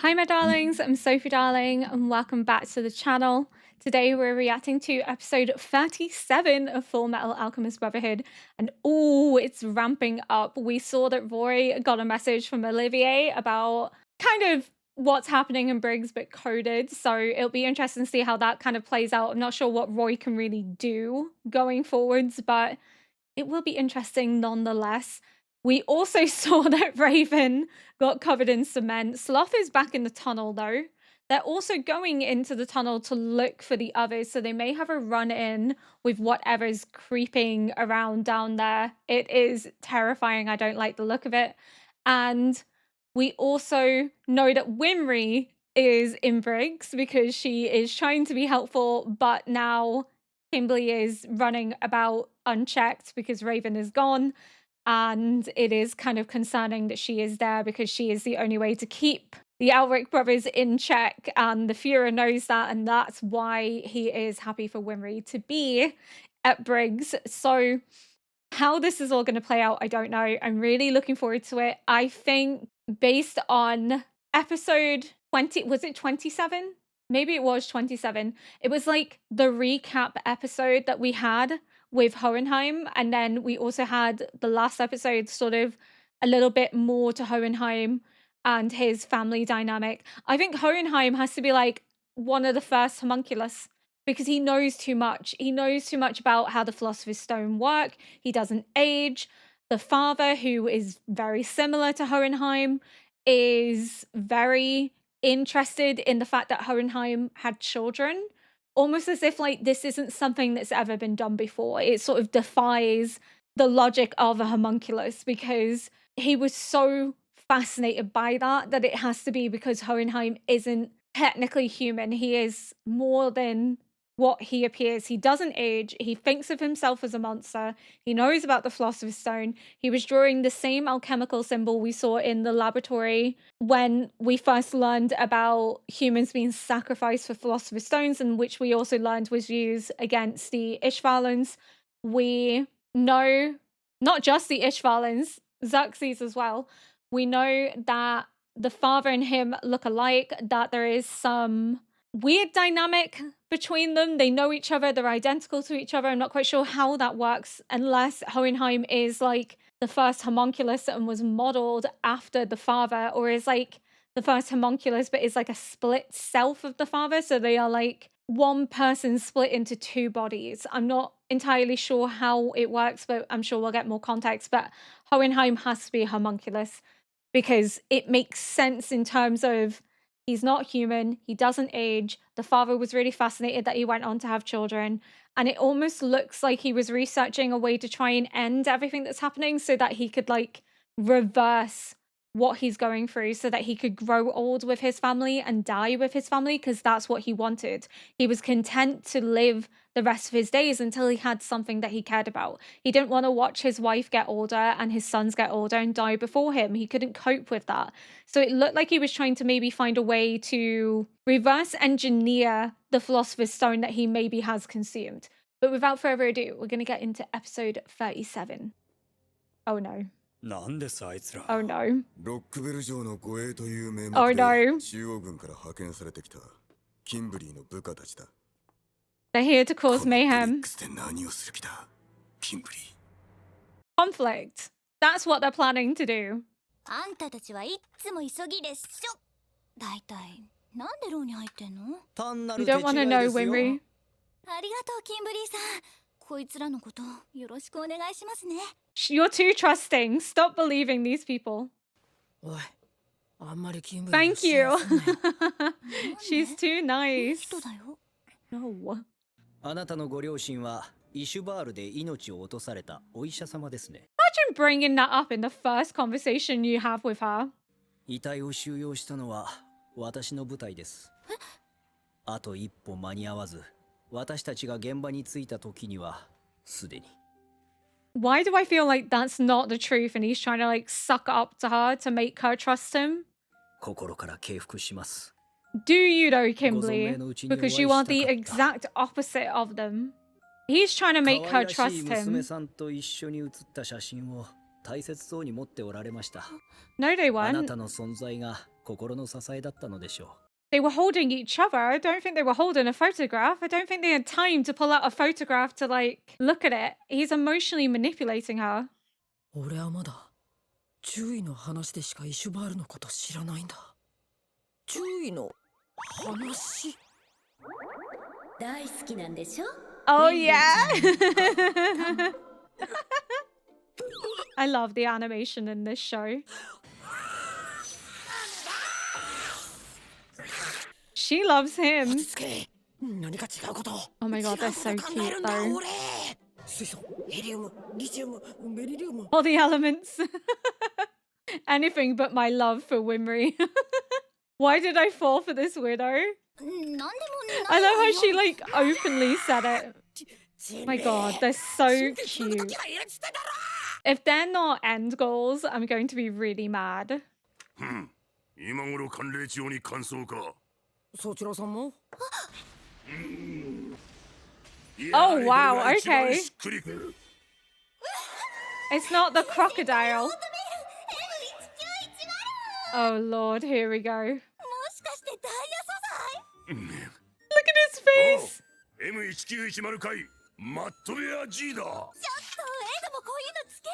Hi my darlings, I'm Sophie Darling and welcome back to the channel. Today we're reacting to episode 37 of Fullmetal Alchemist Brotherhood and it's ramping up. We saw that Roy got a message from Olivier about kind of what's happening in Briggs but coded, so it'll be interesting to see how that kind of plays out. I'm not sure what Roy can really do going forwards, but it will be interesting nonetheless. We also saw that Raven got covered in cement. Sloth is back in the tunnel though. They're also going into the tunnel to look for the others, so they may have a run-in with whatever's creeping around down there. It is terrifying. I don't like the look of it. And we also know that Winry is in Briggs because she is trying to be helpful, but now Kimberly is running about unchecked because Raven is gone. And it is kind of concerning that she is there because she is the only way to keep the Elric brothers in check. And the Führer knows that, and that's why he is happy for Winry to be at Briggs. So how this is all going to play out, I don't know. I'm really looking forward to it. I think based on episode 20, was it 27? Maybe it was 27. It was like the recap episode that we had with Hohenheim, and then we also had the last episode sort of a little bit more to Hohenheim and his family dynamic. I think Hohenheim has to be like one of the first homunculus because he knows too much. He knows too much about how the Philosopher's Stone work. He doesn't age. The father, who is very similar to Hohenheim, is very interested in the fact that Hohenheim had children, almost as if like this isn't something that's ever been done before. It sort of defies the logic of a homunculus because he was so fascinated by that it has to be because Hohenheim isn't technically human. He is more than what he appears. He doesn't age. He thinks of himself as a monster. He knows about the Philosopher's Stone. He was drawing the same alchemical symbol we saw in the laboratory when we first learned about humans being sacrificed for Philosopher's Stones, and which we also learned was used against the Ishvalans. We know not just the Ishvalans, Xerxes as well. We know that the father and him look alike, that there is some weird dynamic between them. They know each other, they're identical to each other. I'm not quite sure how that works unless Hohenheim is like the first homunculus and was modeled after the father, or is like the first homunculus but is like a split self of the father, so they are like one person split into two bodies. I'm not entirely sure how it works, but I'm sure we'll get more context. But Hohenheim has to be a homunculus because it makes sense in terms of he's not human, he doesn't age, the father was really fascinated that he went on to have children, and it almost looks like he was researching a way to try and end everything that's happening so that he could like reverse what he's going through so that he could grow old with his family and die with his family, because that's what he wanted. He was content to live the rest of his days until he had something that he cared about. He didn't want to watch his wife get older and his sons get older and die before him. He couldn't cope with that. So it looked like he was trying to maybe find a way to reverse engineer the Philosopher's Stone that he maybe has consumed. But without further ado, we're going to get into episode 37. Oh no. なんですあいつら Oh no. ロックベル城の護衛という名 Oh 目で no. 中央軍から派遣されてきたキンブリーの部下たちだ。 They're here to この cause ブリッ mayhem. クスで何をする気だキンブリー。 Conflict. That's what they're planning to do. あんたたちはいっつも急ぎでしょ。だいたいなんで牢に入ってんの？ 単な You る手 don't 違 want to い know, ですよ Winry. ありがとうキンブリーさん。こいつらのことよろしくお願いしますね。 You're too trusting. Stop believing these people. おい、あんまりキンブリー Thank you. なんで？ She's too いい nice. 人だよ。 No. あなたのご両親はイシュバールで命を落とされたお医者様ですね Imagine bringing that up in the first conversation you have with her. 遺体を収容したのは私の部隊ですあと一歩間に合わず私たちが現場に着いた時にはすでに Why do I feel like that's not the truth and he's trying to like suck up to her to make her trust him? 心から敬服します Do you though, Kimberly? Because you are the exact opposite of them. He's trying to make 可愛 her らしい trust 娘 him. さんと一緒に写った写真を大切そうに持っておられました No, they あな weren't. たの存在が心の支えだったのでしょ They were holding each other. I don't think they were holding a photograph. I don't think they had time to pull out a photograph to, like, look at it. He's emotionally manipulating her. 俺はまだ注意の話でしかイシュバールのこと知らないんだ。注意の話。大好きなんでしょ Oh, yeah. I love the animation in this show. She loves him. 落ち着け。何か違うこと。 Oh my god, they're so 違うこと考え cute るんだ though. 俺。水素、ヘリウム、リチウム、ベリリウム。 All the elements. Anything but my love for Winry. Why did I fall for this widow? なんでも I love how she like openly said it. My god, they're so cute. If they're not end goals, I'm going to be really mad. 今頃寒冷地用に乾燥か。そちらさんも Oh, wow, okay. しっくりくる。 It's not the crocodile. Oh lord, here we go. もしかしてダイヤ素材 Look at his face. M1910 回マットベア G だ。ちょっとエドもこういうのつけ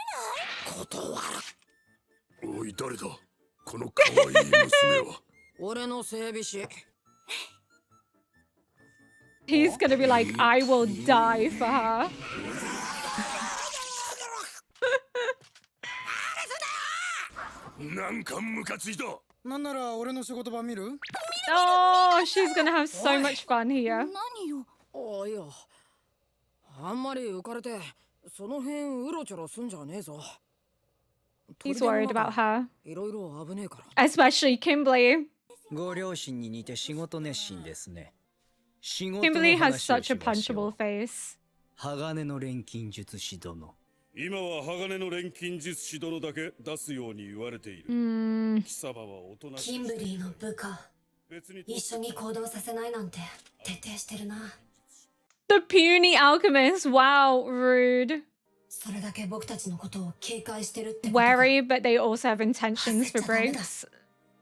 ない断る。おい誰だこの可愛い娘は。俺の整備士。 He's gonna be like, I will die for her. なんかムカついた。なんなら俺の仕事場見る？ Oh, she's gonna have so much fun here. 何よあいや、あんまり浮かれてその辺うろちょろすんじゃねえぞ。 He's worried about her, いろいろ危ねえから。 especially Kimberly. ご両親に似て仕事熱心ですね。仕事の Kimberly has 話を such し a ましょ punchable う。 face. 鋼の錬金術師殿。今は鋼の錬金術師殿だけ出すように言われている。 Mm. 貴様はおとなしい。キンブリーの部下別に一緒に行動させないなんて徹底してるな。 The puny alchemist. Wow, rude. それだけ僕たちのことを警戒してるってことか。 Wary, but they also have intentions for Briggs.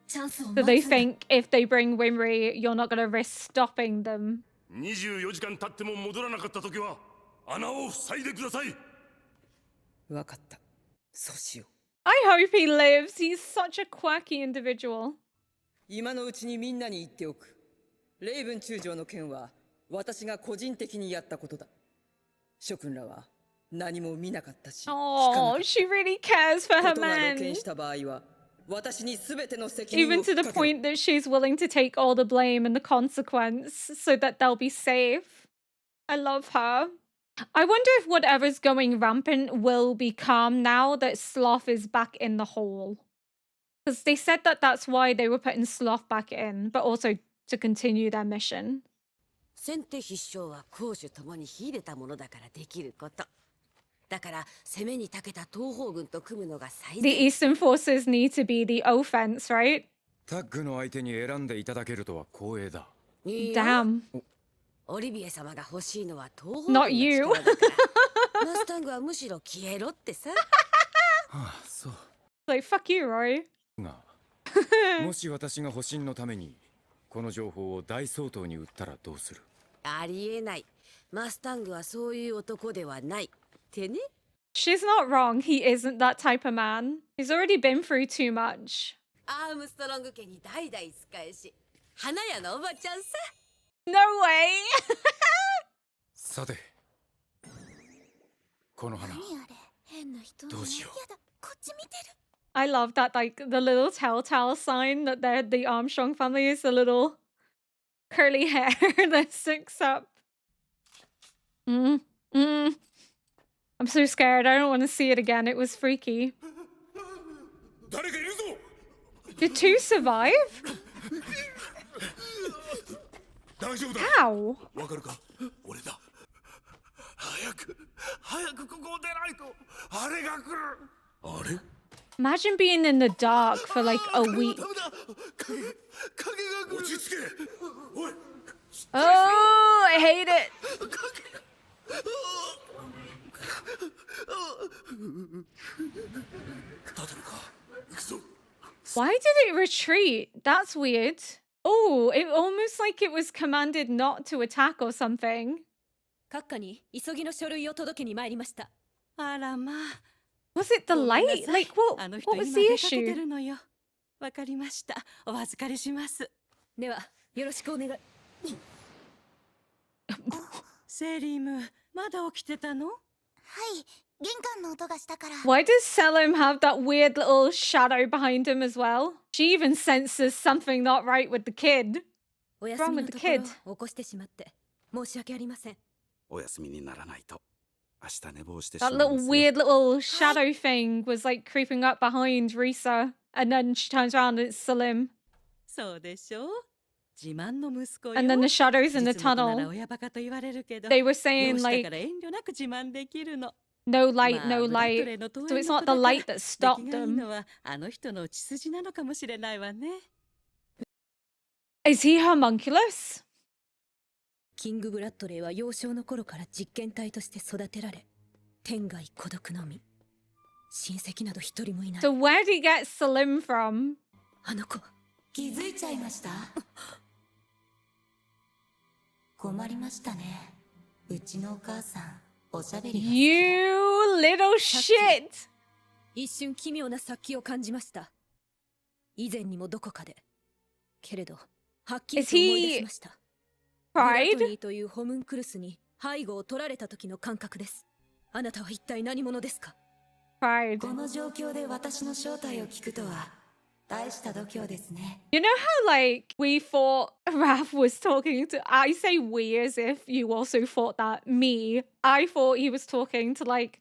チャンスを So 待 they つんだ。 think if they bring Winry, you're not gonna risk stopping them. 24時間経っても戻らなかった時は穴を塞いでください。わかった。そうしよう。 I hope he lives. He's such a quirky individual. 今のうちにみんなに言っておく。レイブン中将の件は私が個人的にやったことだ。諸君らは何も見なかったし、聞かなか Oh, った。 she really cares for her ことが露 man. 見した場合は私に全ての責任 Even を to 負 the っかける。 point that she's willing to take all the blame and the consequence so that they'll be safe. I love her. I wonder if whatever's going rampant will be calm now that Sloth is back in the hole. Because they said that that's why they were putting Sloth back in, but also to continue their mission. 先手必勝は攻守ともに秀でたものだからできること。だから攻めに長けた東方軍と組むのが最 The 善。 Eastern forces need to be the offense, right? タッグの相手に選んでいただけるとは光栄だ。いいよ Damn. オリビエ様が欲しいのは東方軍 Not の you. 力だから。マスタングはむしろ消えろってさ。はあ、そう。 Like, fuck you, Rory. が、もし私が保身のためにこの情報を大総統に売ったらどうする？ありえない。マスタングはそういう男ではない。ってね。 She's not wrong. He isn't that type of man. He's already been through too much. アームストロング家に代々仕えし、花屋のおばちゃんさ。 No way. さて、この花何あれ変な人ねどうしよう。やだこっち見てる I love that, like, the little telltale sign that they're the Armstrong family is the little curly hair that sticks up. I'm so scared. I don't want to see it again. It was freaky. 誰かいるぞ。 Did two survive? 大丈夫だ。 How? わかるか？俺だ。早くここを出ないと。あれが来る。あれ？ Imagine being in the dark for like a week. ダメだ。影が落ち着け。おい。 Oh, I hate it. 立てるか。行くぞ。Why did it retreat? That's weird. Oh, it almost like it was commanded not to attack or something. 閣下に急ぎの書類を届けに参りました。あらまあ。Was it the ごめんな light? さい Like, what あの人 was 今 the 出かけて issue? るのよ。わかりました。お預かりします。では、よろしくお願い。セリム、まだ起きてたの？はい、玄関の音がしたから。 Why does Selim have that weird little shadow behind him as well? She even senses something not right with the kid. お休み with の the ところ kid? 起こしてしまって申し訳ありません。お休みにならないと明日寝坊してしま That いま little すよ。 weird little shadow thing was like creeping up behind Risa. And then she turns around and it's Selim. そうでしょう。自慢の息子よ。 And then the shadows in the 実の子なら tunnel. 親バカと言われるけど、 They were 容 saying 姿 like, から遠慮なく自慢できるの。 no light, まあ no ブラッド light. レーの遠 So 縁 it's not の子 the だから light that 出 stopped 来がいい them. のはあの人の血筋なのかもしれないわね。 Is he homunculus? キングブラッドレーは幼少の頃から実験体として育てられ、天涯孤独の身。親戚など一人もいない。 So where did he get Selim from? あの子、気づいちゃいました困りましたね。うちのお母さん、おしゃべりが好きで。 You little shit! 一瞬奇妙な殺気を感じました。以前にもどこかで。けれど、はっきりと思い出しました。グラト Pride? ニーというホムンクルスに背後を取られた時の感覚です。あなたは一体何者ですか？ Pride. この状況で私の正体を聞くとは大した度胸ですね。 You know how, like, we thought Raph was talking to. I say we as if you also thought that. Me. I thought he was talking to, like,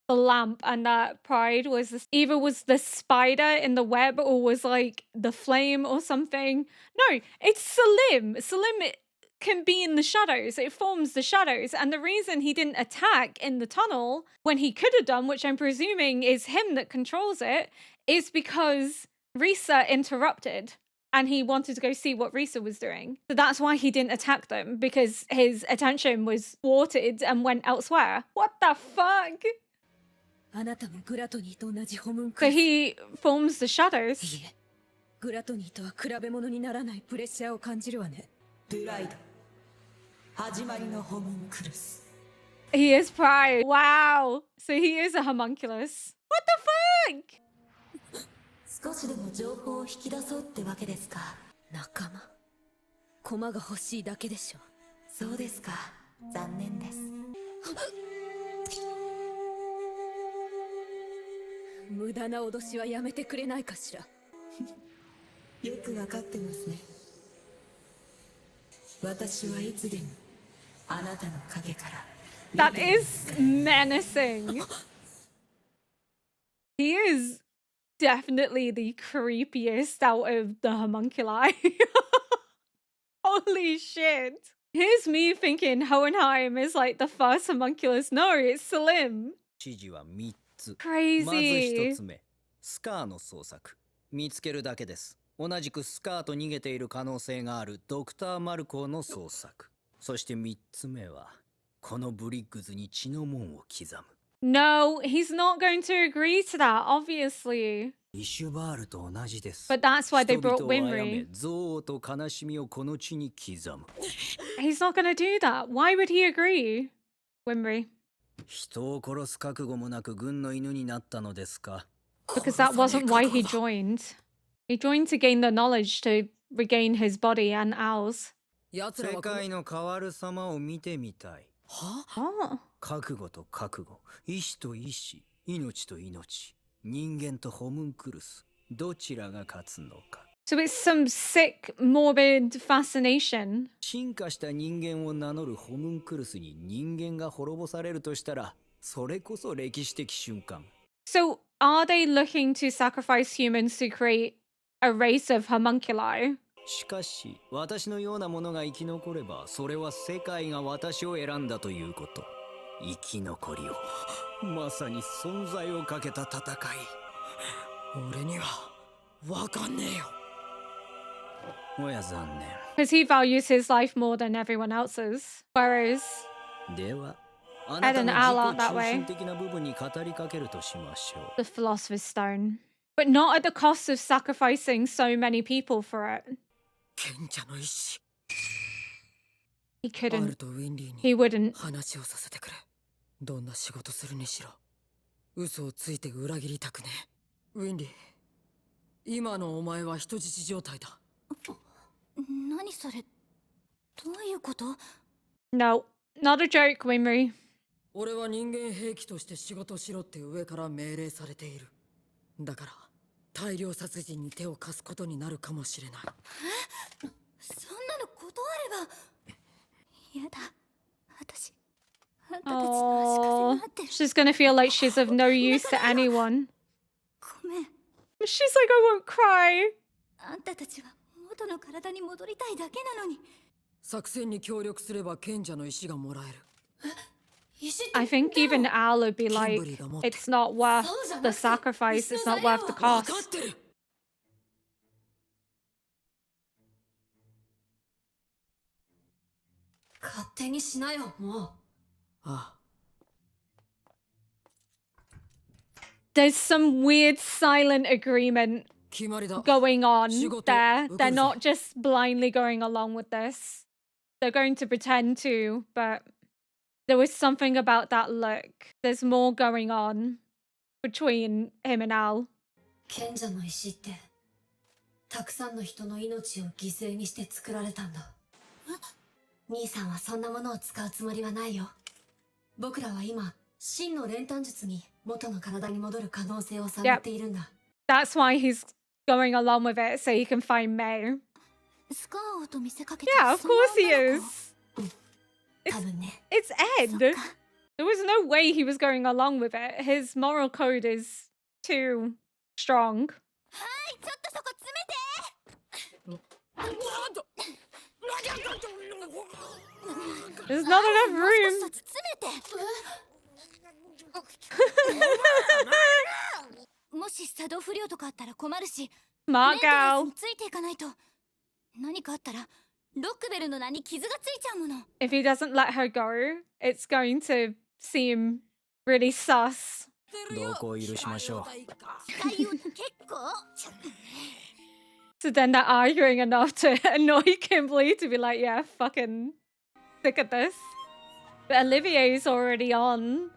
the lamp, and that Pride was either was the spider in the web or was, like, the flame or something. No, it's Selim. Selim can be in the shadows. It forms the shadows. And the reason he didn't attack in the tunnel when he could have done, which I'm presuming is him that controls it, is because Risa interrupted and he wanted to go see what Risa was doing. So that's why he didn't attack them, because his attention was thwarted and went elsewhere. What the fuck? あなたもグラトニーと同じホムンクル So ス。い he forms the shadows. え、グラトニーとは比べ物にならないプレッシャーを感じるわね。ドゥライド、始まりのホムンクルス。 He is Pride. Wow. So he is a homunculus. What the fuck? 少しでも情報を引き出そうってわけですか。仲間。駒が欲しいだけでしょ。そうですか。残念です。無駄な脅しはやめてくれないかしら。よくわかってますね。私はいつでもあなたの影から。 That is menacing. He is definitely the creepiest out of the homunculi. Holy shit. Here's me thinking Hohenheim is like the first homunculus. No, it's Selim. 指示は3つ。まず Crazy. 1つ目、スカーの捜索。見つけるだけです。同じくスカーと逃げている可能性があるドクター・マルコーの捜索。そして3つ目は、このブリッグズに血の門を刻む。No, he's not going to agree to that, obviously. イシュバールと同じです。 But that's why they 人 brought 々を殺め Winry. 憎悪と悲しみをこの地に刻む。 He's not going to do that. Why would he agree? Winry. 人を殺す覚悟もなく軍の犬になったのですか？ Because that wasn't why he joined. He joined to gain the knowledge to regain his body and ours. 奴ら世はこの界の変わる様を見てみたい。は？ Oh. 覚悟と覚悟、意志と意志、命と命、人間とホムンクルス、どちらが勝つのか。 So it's some sick, morbid fascination. 進化した人間を名乗るホムンクルスに人間が滅ぼされるとしたら、それこそ歴史的瞬間。 So are they looking to sacrifice humans to create a race of homunculi? しかし、私のようなものが生き残れば、それは世界が私を選んだということ。生き残りを、まさに存在をかけた戦い。俺にはわかんねえよ。おや残念。 Because he values his life more than everyone else's. Whereas, では、あなたの Add an ally 自己 that 中 way. 心的な部分に語りかけるとしましょう。 the Philosopher's Stone. but not at the cost of sacrificing so many people for it. 賢者の意志 He アル couldn't. とウィンリー He に wouldn't. 話をさせてくれ。どんな仕事するにしろ嘘をついて裏切りたくねえ。ウィンリー、今のお前は人質状態だ。何それ、どういうこと？ No, not a joke, Winry. 俺は人間兵器として仕事しろって上から命令されている。だから大量殺人に手を貸すことになるかもしれない。そんなの断れば。やだ、私あんたたちの足かせ Oh, になってる。 she's gonna feel like she's of no use to anyone. ごめん、 She's like, I won't cry. あんたたちは元の体に戻りたいだけなのに。作戦に協力すれば賢者の石がもらえる。 I think even Al would be like, it's not worth the sacrifice, it's not worth the 分かっ cost. てる。勝手にしなよ、もう。ああ、 There's some weird silent agreement 決まりだ。 going on Shigoto, there. They're ukaru-san. not just blindly going along with this. They're going to pretend to, but there was something about that look. There's more going on between him and Al. 賢者の石ってたくさんの人の命を犠牲にして作られたんだ。兄さんはそんなものを使うつもりはないよ。僕らは今真の練炭術に元の体に戻る可能性を探っているんだ。 That's why he's going along with it, so he can find May. スカー王と見せかけた Yeah, of その course he 女の子。 is. 多分ね。 It's そ Ed. っ There か。 was no way he was going along with it. His moral code is too strong. はい、ちょっとそこ詰めて。 There's not enough もう少し room. そっち詰めて。もし作動不良とかあったら困るし、メン Smart テナンス gal. についていかないと。何かあったらロックベルの名に傷がついちゃうもの。 If he doesn't let her go, it's going to seem really sus. 同行許しましょう。使いよう結構。 So then they're arguing enough to annoy Kimberly to be like, yeah, fucking sick of this. But Olivier's already on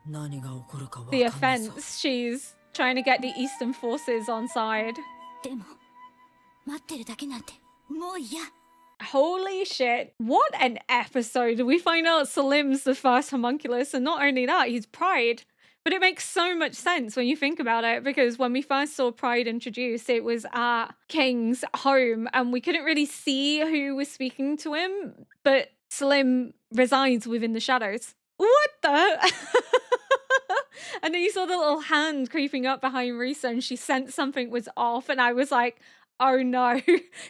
何が起こるか分 the かんないぞ。 offense. She's trying to get the Eastern forces on side. でも待ってるだけなんてもう嫌。 Holy shit. What an episode. We find out Salim's the first homunculus, and not only that, he's Pride. But it makes so much sense when you think about it, because when we first saw Pride introduced, it was at King's home, and we couldn't really see who was speaking to him, but Salim resides within the shadows. What the? And then you saw the little hand creeping up behind Risa, and she sensed something was off, and I was like, oh no,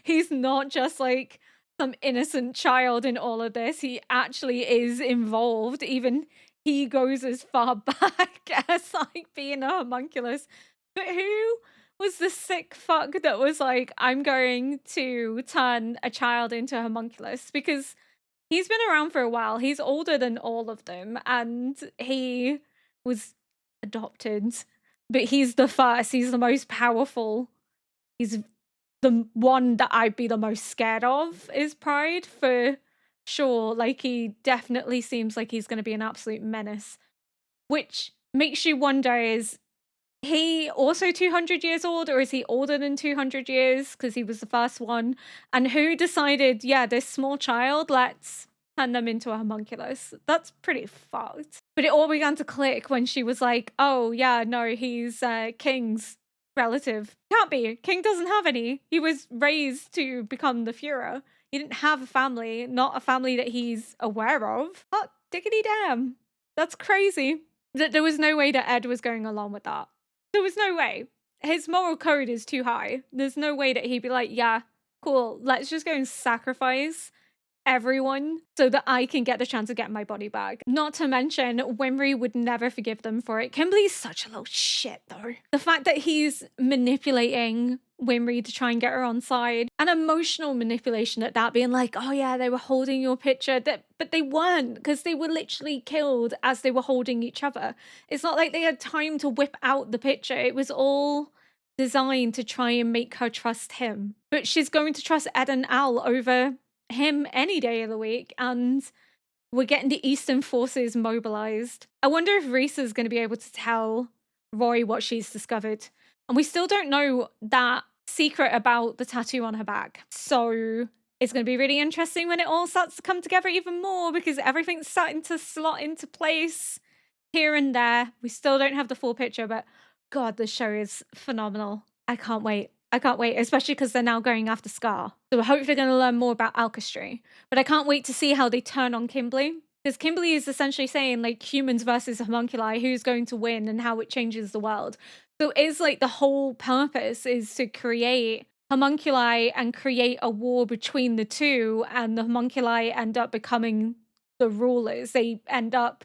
he's not just like some innocent child in all of this. He actually is involved. Even he goes as far back as like being a homunculus. But who was the sick fuck that was like, I'm going to turn a child into a homunculus? Because he's been around for a while. He's older than all of them, and he was adopted. But he's the first. He's the most powerful. He's the one that I'd be the most scared of is Pride for sure. Like, he definitely seems like he's going to be an absolute menace, which makes you wonder, is he also 200 years old, or is he older than 200 years because he was the first one? And who decided, yeah, this small child, let's turn them into a homunculus? That's pretty fucked. But it all began to click when she was like, oh yeah, no, he's King's relative. Can't be. King doesn't have any. He was raised to become the Führer. He didn't have a family, not a family that he's aware of. Oh, diggity damn. That's crazy. There was no way that Ed was going along with that. There was no way. His moral code is too high. There's no way that he'd be like, yeah, cool, let's just go and sacrifice everyone so that I can get the chance of getting my body back. Not to mention, Winry would never forgive them for it. Kimberly's such a little shit, though. The fact that he's manipulating Winry to try and get her on side, and emotional manipulation at that, being like, oh yeah, they were holding your picture, but they weren't, because they were literally killed as they were holding each other. It's not like they had time to whip out the picture. It was all designed to try and make her trust him. But she's going to trust Ed and Al over him any day of the week, and we're getting the Eastern forces mobilized. I wonder if Risa's going to be able to tell Roy what she's discovered. And we still don't know that secret about the tattoo on her back. So it's going to be really interesting when it all starts to come together even more, because everything's starting to slot into place here and there. We still don't have the full picture, but God, the show is phenomenal. I can't wait. I can't wait, especially because they're now going after Scar. So we're hopefully going to learn more about alchemy. But I can't wait to see how they turn on Kimberly. Because Kimberly is essentially saying, like, humans versus homunculi, who's going to win and how it changes the world. So it's like the whole purpose is to create homunculi and create a war between the two, and the homunculi end up becoming the rulers. They end up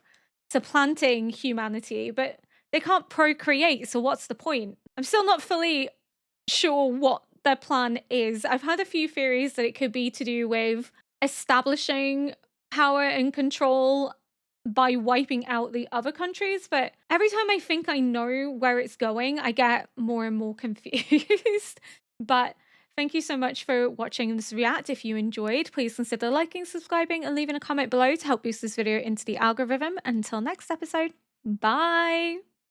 supplanting humanity, but they can't procreate, so what's the point? I'm still not fully sure what their plan is. I've heard a few theories that it could be to do with establishing power and control by wiping out the other countries, but every time I think I know where it's going, I get more and more confused. But thank you so much for watching this react. If you enjoyed, please consider liking, subscribing, and leaving a comment below to help boost this video into the algorithm. Until next episode, bye!